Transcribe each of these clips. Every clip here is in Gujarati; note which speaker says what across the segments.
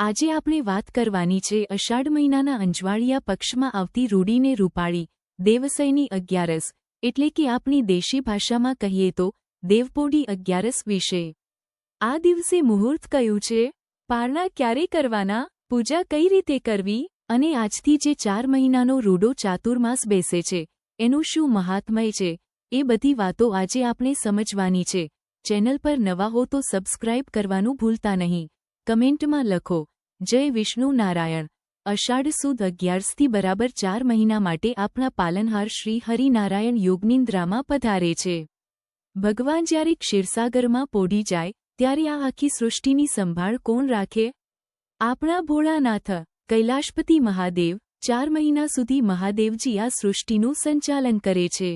Speaker 1: આજે આપણે વાત કરવાની છે અષાઢ મહિનાના અંજવાળિયા પક્ષમાં આવતી રૂડીને રૂપાળી દેવસયની અગિયારસ એટલે કે આપણી દેશી ભાષામાં કહીએ તો દેવપોઢી અગિયારસ વિશે। આ દિવસે મુહૂર્ત કયું છે, પારણા ક્યારે કરવાના, પૂજા કઈ રીતે કરવી અને આજથી જે 4 મહિનાનો રૂડો ચાતુર્માસ બેસે છે એનું શું મહાત્મય છે, એ બધી વાતો આજે આપણે સમજવાની છે। ચેનલ પર નવા હો તો સબસ્ક્રાઇબ કરવાનું ભૂલતા નહીં। કમેન્ટમાં લખો જય વિષ્ણુ નારાયણ। અષાઢ સુદ 11થી બરાબર 4 મહિના માટે આપણા પાલનહાર શ્રી હરિનારાયણ યોગનિંદ્રામાં પધારે છે। ભગવાન જ્યારે ક્ષીરસાગરમાં પોઢી જાય ત્યારે આ આખી સૃષ્ટિની સંભાળ કોણ રાખે? આપણા ભોળાનાથ કૈલાશપતિ મહાદેવ। 4 મહિના સુધી મહાદેવજી આ સૃષ્ટિનું સંચાલન કરે છે।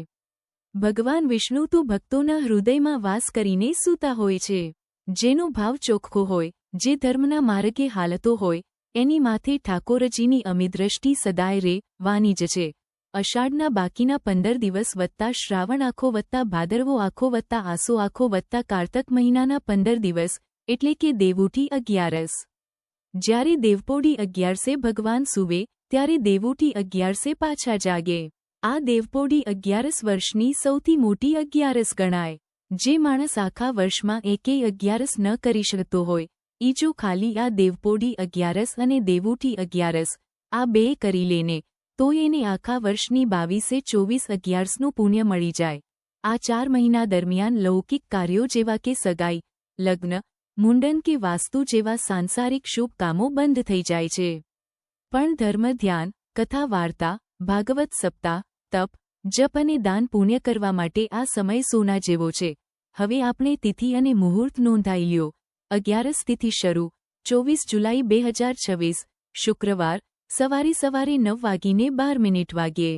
Speaker 1: ભગવાન વિષ્ણુ તો ભક્તોના હૃદયમાં વાસ કરીને સૂતા હોય છે। જેનો ભાવ ચોખ્ખો હોય, જે ધર્મના માર્ગે હાલતો હોય, એની માથે ઠાકોરજીની અમિદ્રષ્ટિ સદાય રહેવાની જ છે। અષાઢના બાકીના 15 દિવસ વત્તા શ્રાવણ આખો વત્તા ભાદરવો આખો વત્તા આસો આખો વત્તા કારતક મહિનાના 15 દિવસ એટલે કે દેવઉઠી અગિયારસ। જ્યારે દેવપોઢી અગિયારસે ભગવાન સૂવે ત્યારે દેવઉઠી અગિયારસે પાછા જાગે। આ દેવપોઢી અગિયારસ વર્ષની સૌથી મોટી અગિયારસ ગણાય। જે માણસ આખા વર્ષમાં એકેય અગિયારસ ન કરી શકતો હોય, ઈ જો ખાલી આ દેવપોઢી અગિયારસ અને દેવઉઠી અગિયારસ આ બે કરી લેને તો એને આખા વર્ષની 22-24 અગિયારસનું પુણ્ય મળી જાય। આ 4 મહિના દરમિયાન લૌકિક કાર્યો જેવા કે સગાઈ, લગ્ન, મુંડન કે વાસ્તુ જેવા સાંસારિક શુભ કામો બંધ થઈ જાય છે। પણ ધર્મ ધ્યાન, કથા વાર્તા, ભાગવત સપ્તાહ, તપ, જપ અને દાન પુણ્ય કરવા માટે આ સમય સોના જેવો છે। હવે આપણે તિથિ અને મુહૂર્ત નોંધાઈ લ્યો। અગિયારસ તિથિ શરૂ 24 જુલાઈ 2026 શુક્રવાર સવારે 9:12 વાગ્યે।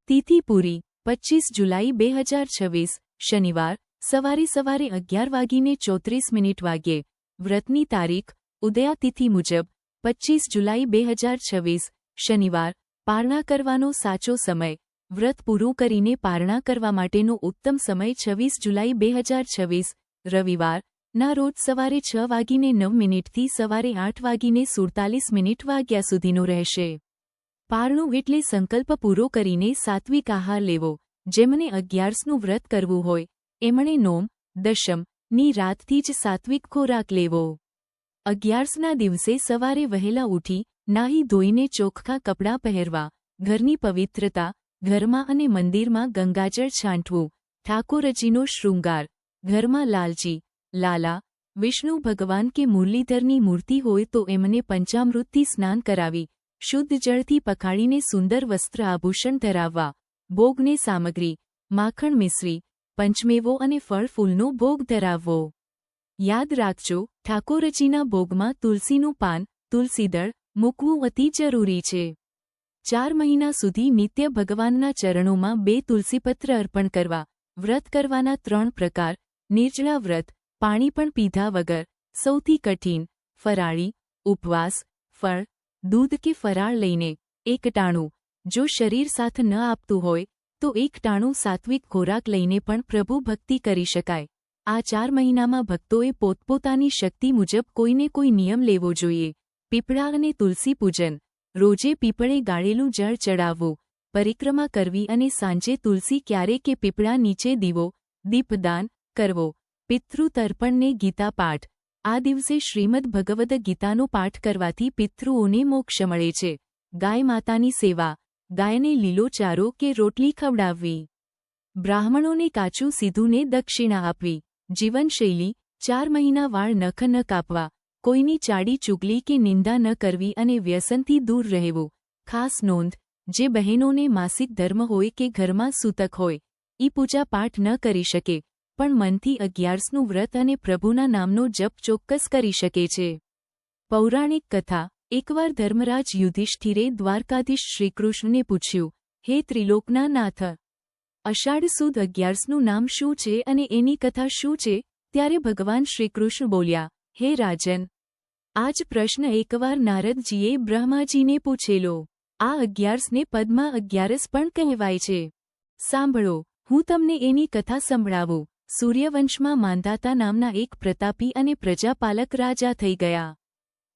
Speaker 1: તિથિ પૂરી 25 જુલાઈ 2026 શનિવાર સવારે 11:34 વાગ્યે। વ્રતની તારીખ ઉદયા તિથિ મુજબ 25 જુલાઈ 2026 શનિવાર। પારણા કરવાનો સાચો સમય, વ્રત પૂરું કરીને પારણા કરવા માટેનો ઉત્તમ સમય 26 જુલાઈ 2026 રવિવાર ના રોજ સવારે 6:09 થી સવારે 8:47 વાગ્યા સુધીનો રહેશે। પારણું એટલે સંકલ્પ પૂરો કરીને સાત્વિક આહાર લેવો। જેમને 11નું વ્રત કરવું હોય એમણે નોમ દશમ ની રાતથી જ સાત્વિક ખોરાક લેવો। 11ના દિવસે સવારે વહેલા ઉઠી નાહી ધોઈને ચોખ્ખા કપડાં પહેરવા, ઘરની પવિત્રતા, ઘરમાં અને મંદિરમાં ગંગાજળ છાંટવું, ઠાકોરજીનો શૃંગાર, ઘરમાં લાલજી, લાલા, વિષ્ણુ ભગવાન કે મુરલીધરની મૂર્તિ હોય તો એમને પંચામૃતથી સ્નાન કરાવી, શુદ્ધ જળથી પખાળીને સુંદર વસ્ત્ર આભૂષણ ધરાવવા, ભોગને સામગ્રી, માખણ મિશ્રી, પંચમેવો અને ફળ ફૂલનો ભોગ ધરાવવો। યાદ રાખજો, ઠાકોરજીના ભોગમાં તુલસીનું પાન, તુલસીદળ મૂકવું અતિ જરૂરી છે। 4 મહિના સુધી નિત્ય ભગવાનના ચરણોમાં 2 તુલસીપત્ર અર્પણ કરવા। વ્રત કરવાના 3 પ્રકાર: નિર્જળા વ્રત, પાણી પણ પીધા વગર, સૌથી કઠિન, ફરાળી, ઉપવાસ, ફળ, દૂધ કે ફરાળ લઈને, એકટાણું, જો શરીર સાથ ન આપતું હોય તો એકટાણું સાત્વિક ખોરાક લઈને પણ પ્રભુ ભક્તિ કરી શકાય। આ 4 મહિનામાં ભક્તોએ પોતપોતાની શક્તિ મુજબ કોઈને કોઈ નિયમ લેવો જોઈએ। પીપળા અને તુલસી પૂજન, રોજે પીપળે ગાળેલું જળ ચડાવવું, પરિક્રમા કરવી અને સાંજે તુલસી ક્યારે કે પીપળા નીચે દીવો, દીપદાન કરવો, પિતૃ તર્પણને ગીતા પાઠ। આ દિવસે શ્રીમદ ભગવદ ગીતાનો પાઠ કરવાથી પિતૃઓને મોક્ષ મળે છે। ગાય માતાની સેવા, ગાયને લીલો ચારો કે રોટલી ખવડાવવી, બ્રાહ્મણોને કાચું સીધુંને દક્ષિણા આપવી। જીવનશૈલી 4 મહિના વાળ નખ ન કાપવા, કોઈની ચાડી ચુગલી કે નિંદા ન કરવી અને વ્યસનથી દૂર રહેવું। ખાસ નોંધ, જે બહેનોને માસિક ધર્મ હોય કે ઘરમાં સૂતક હોય, ઈ પૂજા પાઠ ન કરી શકે પણ મનથી 11નું વ્રત અને પ્રભુના નામનો જપ ચોક્કસ કરી શકે છે। પૌરાણિક કથા, એકવાર ધર્મરાજ યુધિષ્ઠિરે દ્વારકાધીશ શ્રીકૃષ્ણને પૂછ્યું, હે ત્રિલોકના નાથ, અષાઢ સુદ 11નું નામ શું છે અને એની કથા શું છે? ત્યારે ભગવાન શ્રીકૃષ્ણ બોલ્યા, હે રાજન, આ જ પ્રશ્ન એકવાર નારદજીએ બ્રહ્માજીને પૂછેલો। આ 11ને પદ્મા 11 પણ કહેવાય છે। સાંભળો, હું તમને એની કથા સંભળાવું। સૂર્યવંશમાં માંધાતા નામના એક પ્રતાપી અને પ્રજાપાલક રાજા થઈ ગયા।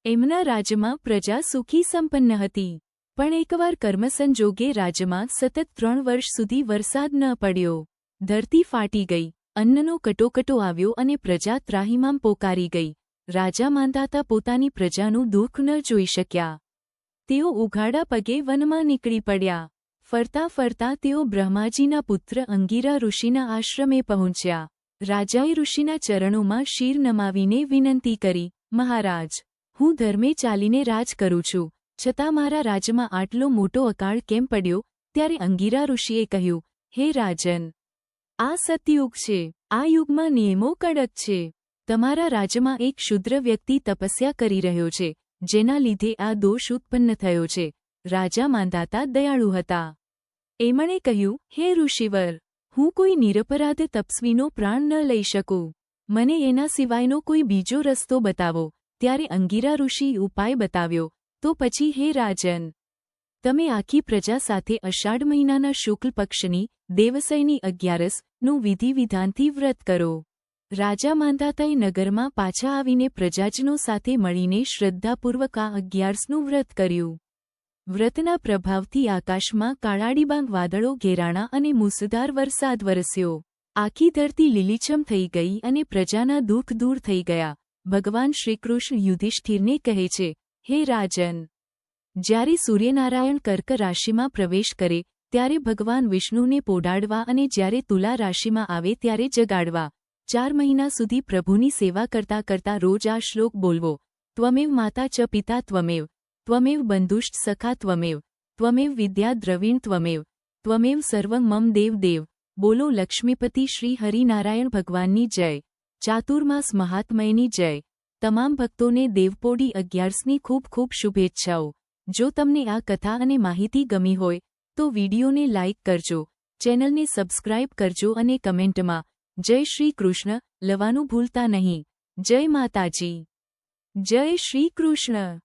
Speaker 1: એમના રાજ્યમાં પ્રજા સુખી સંપન્ન હતી. પણ એકવાર કર્મસંજોગે રાજ્યમાં સતત 3 વર્ષ સુધી વરસાદ ન પડ્યો. ધરતી ફાટી ગઈ, અન્નનો કટોકટો આવ્યો અને પ્રજા ત્રાહિમામ પોકારી ગઈ. રાજા માંધાતા પોતાની પ્રજાનું દુઃખ ન જોઈ શક્યા. તેઓ ઉઘાડા પગે વનમાં નીકળી પડ્યા. ફરતા ફરતા તેઓ બ્રહ્માજીના પુત્ર અંગિરા ઋષિના આશ્રમે પહોંચ્યા. રાજાએ ઋષિના ચરણોમાં શિર નમાવીને વિનંતી કરી, મહારાજ, હું ધર્મે ચાલીને રાજ કરું છું, છતાં મારા રાજ્યમાં આટલો મોટો અકાળ કેમ પડ્યો? ત્યારે અંગિરા ઋષિએ કહ્યું, હે રાજન, આ સતયુગ છે. આ યુગમાં નિયમો કડક છે. તમારા રાજ્યમાં એક શુદ્ર વ્યક્તિ તપસ્યા કરી રહ્યો છે, જેના લીધે આ દોષ ઉત્પન્ન થયો છે. રાજા માંધાતા દયાળુ હતા. એમણે કહ્યું, હે ઋષિવર, હું કોઈ નિરપરાધ તપસ્વીનો પ્રાણ ન લઈ શકું. મને એના સિવાયનો કોઈ બીજો રસ્તો બતાવો. ત્યારે અંગિરા ઋષિએ ઉપાય બતાવ્યો. તો પછી હે રાજન, તમે આખી પ્રજા સાથે અષાઢ મહિનાના શુક્લ પક્ષની દેવસયની 11નું વિધિ વિધાનથી વ્રત કરો. રાજા માંધાતાએ નગરમાં પાછા આવીને પ્રજાજનો સાથે મળીને શ્રદ્ધાપૂર્વક આ 11નું વ્રત કર્યું. વ્રતના પ્રભાવથી આકાશમાં કાળાડીબાંગ વાદળો ઘેરાણા અને મુસળધાર વરસાદ વરસ્યો. આખી ધરતી લીલીછમ થઈ ગઈ અને પ્રજાના દુઃખ દૂર થઈ ગયા. ભગવાન શ્રીકૃષ્ણ યુધિષ્ઠિરને કહે છે, હે રાજન, જ્યારે સૂર્યનારાયણ કર્ક રાશિમાં પ્રવેશ કરે ત્યારે ભગવાન વિષ્ણુને પોડાડવા અને જ્યારે તુલા રાશિમાં આવે ત્યારે જગાડવા. 4 મહિના સુધી પ્રભુની સેવા કરતા કરતા રોજ આ શ્લોક બોલવો. ત્વમેવ માતા ચ પિતા ત્વમેવ, ત્વમેવ બંધુશ્ચ સખા ત્વમેવ, ત્વમેવ વિદ્યા દ્રવિણ ત્વમેવ, ત્વમેવ સર્વં મમ દેવ દેવ. બોલો લક્ષ્મીપતિ શ્રી હરિનારાયણ ભગવાનની જય. ચાતુર્માસ મહાત્મયની જય. તમામ ભક્તોને દેવપોઢી 11ની ખૂબ ખૂબ શુભેચ્છાઓ. જો તમને આ કથા અને માહિતી ગમી હોય તો વિડીયોને લાઇક કરજો, ચેનલને સબસ્ક્રાઇબ કરજો અને કમેન્ટમાં જય શ્રી કૃષ્ણ લવાનું ભૂલતા નહીં. જય માતાજી. જય શ્રી કૃષ્ણ.